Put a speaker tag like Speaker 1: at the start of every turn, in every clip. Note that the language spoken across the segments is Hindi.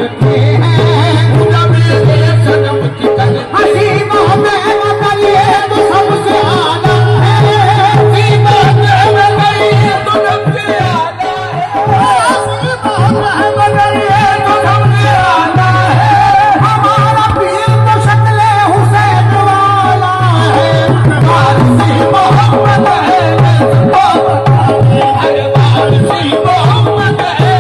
Speaker 1: करते हैं, हंसी मोहब्बत ये तो सबसे आला है, हंसी मोहब्बत ये तो सबसे आला है, हंसी मोहब्बत ये तो सबसे आला है, हमारा पीर तो शक्ले हुसैन वाला है, हंसी मोहब्बत है हंसी मोहब्बत है,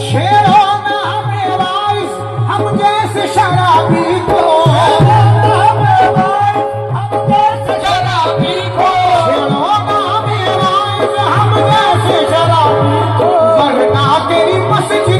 Speaker 1: शेरों में हमें वाइस हम जैसे शराबी को, शराबी को शेरों में हमें वाइस हम जैसे शराबी को, वरना तेरी मस्जिद